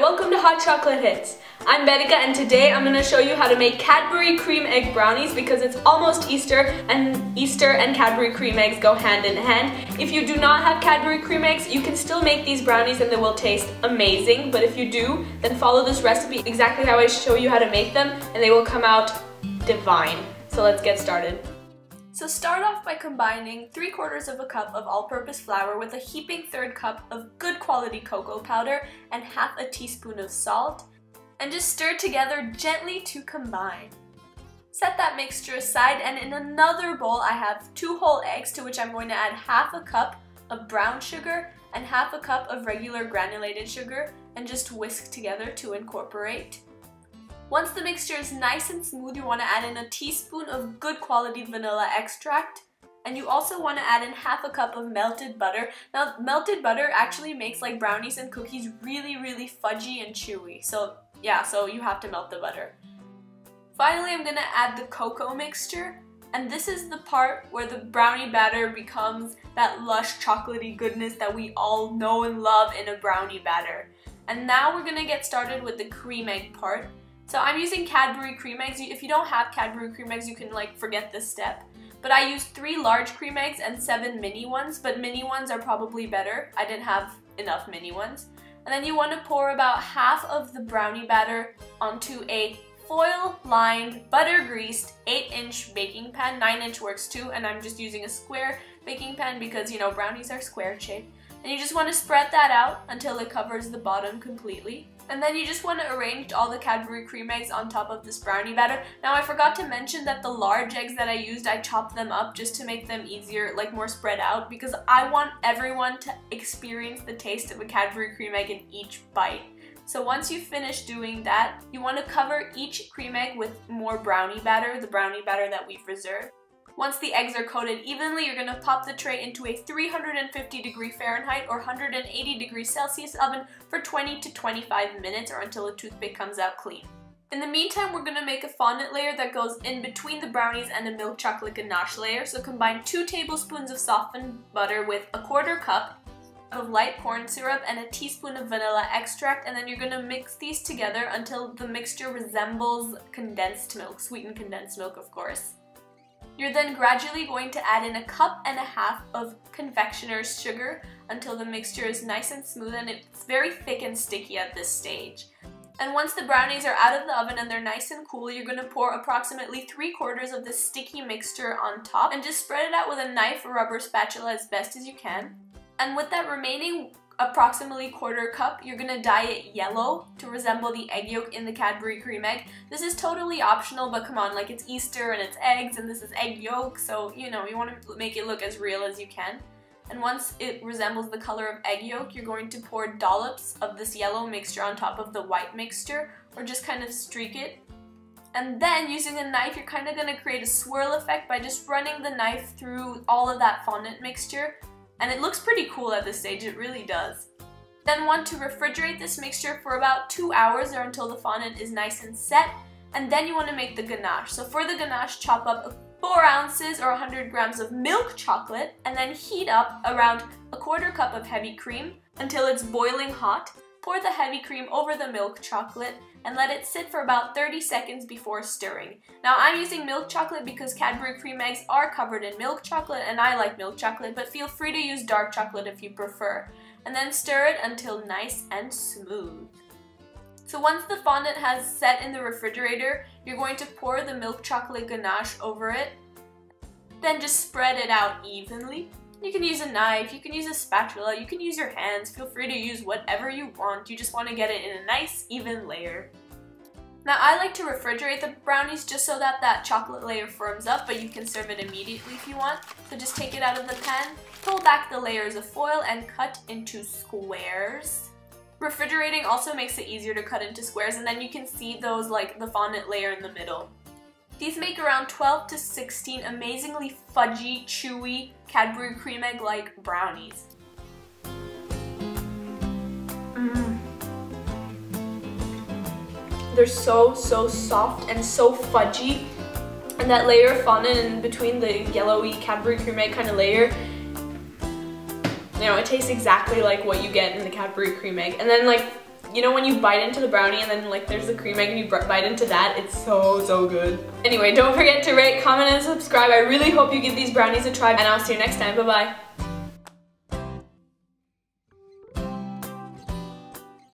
welcome to Hot Chocolate Hits. I'm Benica and today I'm going to show you how to make Cadbury Creme Egg Brownies because it's almost Easter and Cadbury Creme Eggs go hand in hand. If you do not have Cadbury Creme Eggs, you can still make these brownies and they will taste amazing, but if you do, then follow this recipe exactly how I show you how to make them and they will come out divine. So let's get started. So start off by combining 3/4 of a cup of all-purpose flour with a heaping 1/3 cup of good quality cocoa powder and 1/2 teaspoon of salt, and just stir together gently to combine. Set that mixture aside, and in another bowl I have 2 whole eggs to which I'm going to add 1/2 cup of brown sugar and 1/2 cup of regular granulated sugar and just whisk together to incorporate. Once the mixture is nice and smooth, you want to add in a teaspoon of good quality vanilla extract, and you also want to add in 1/2 cup of melted butter. Now, melted butter actually makes like brownies and cookies really fudgy and chewy. So yeah, so you have to melt the butter. Finally, I'm going to add the cocoa mixture, and this is the part where the brownie batter becomes that lush chocolatey goodness that we all know and love in a brownie batter. And now we're going to get started with the cream egg part. So I'm using Cadbury Creme Eggs. If you don't have Cadbury Creme Eggs, you can like forget this step. But I used 3 large cream eggs and 7 mini ones, but mini ones are probably better. I didn't have enough mini ones. And then you want to pour about 1/2 of the brownie batter onto a foil-lined, butter-greased 8-inch baking pan. 9-inch works too, and I'm just using a square baking pan because, you know, brownies are square-shaped. And you just want to spread that out until it covers the bottom completely. And then you just want to arrange all the Cadbury Creme Eggs on top of this brownie batter. Now I forgot to mention that the large eggs that I used, I chopped them up just to make them easier, like more spread out, because I want everyone to experience the taste of a Cadbury Creme Egg in each bite. So once you finish doing that, you want to cover each cream egg with more brownie batter, the brownie batter that we've reserved. Once the eggs are coated evenly, you're going to pop the tray into a 350° Fahrenheit or 180° Celsius oven for 20 to 25 minutes or until a toothpick comes out clean. In the meantime, we're going to make a fondant layer that goes in between the brownies and a milk chocolate ganache layer. So combine 2 tablespoons of softened butter with 1/4 cup of light corn syrup and a teaspoon of vanilla extract, and then you're going to mix these together until the mixture resembles condensed milk, sweetened condensed milk of course. You're then gradually going to add in 1.5 cups of confectioner's sugar until the mixture is nice and smooth and it's very thick and sticky at this stage. And once the brownies are out of the oven and they're nice and cool, you're going to pour approximately 3/4 of the sticky mixture on top and just spread it out with a knife or rubber spatula as best as you can. And with that remaining approximately 1/4 cup, you're going to dye it yellow to resemble the egg yolk in the Cadbury Creme Egg. This is totally optional, but come on, like it's Easter and it's eggs and this is egg yolk, so you know, you want to make it look as real as you can. And once it resembles the color of egg yolk, you're going to pour dollops of this yellow mixture on top of the white mixture, or just kind of streak it. And then using a knife, you're kind of going to create a swirl effect by just running the knife through all of that fondant mixture. And it looks pretty cool at this stage, it really does. Then want to refrigerate this mixture for about 2 hours or until the fondant is nice and set. And then you want to make the ganache. So for the ganache, chop up 4 ounces or 100 grams of milk chocolate and then heat up around 1/4 cup of heavy cream until it's boiling hot. Pour the heavy cream over the milk chocolate and let it sit for about 30 seconds before stirring. Now I'm using milk chocolate because Cadbury Creme Eggs are covered in milk chocolate and I like milk chocolate, but feel free to use dark chocolate if you prefer. And then stir it until nice and smooth. So once the fondant has set in the refrigerator, you're going to pour the milk chocolate ganache over it. Then just spread it out evenly. You can use a knife, you can use a spatula, you can use your hands, feel free to use whatever you want. You just want to get it in a nice, even layer. Now I like to refrigerate the brownies just so that that chocolate layer firms up, but you can serve it immediately if you want. So just take it out of the pan, pull back the layers of foil and cut into squares. Refrigerating also makes it easier to cut into squares, and then you can see those like the fondant layer in the middle. These make around 12 to 16 amazingly fudgy, chewy, Cadbury Creme Egg-like brownies. They're so soft and so fudgy, and that layer of fondant in between the yellowy Cadbury Creme Egg kind of layer, you know, it tastes exactly like what you get in the Cadbury Creme Egg. And then like you know when you bite into the brownie and then like there's the cream egg and you bite into that? It's so good. Anyway, don't forget to rate, comment, and subscribe. I really hope you give these brownies a try, and I'll see you next time. Bye-bye.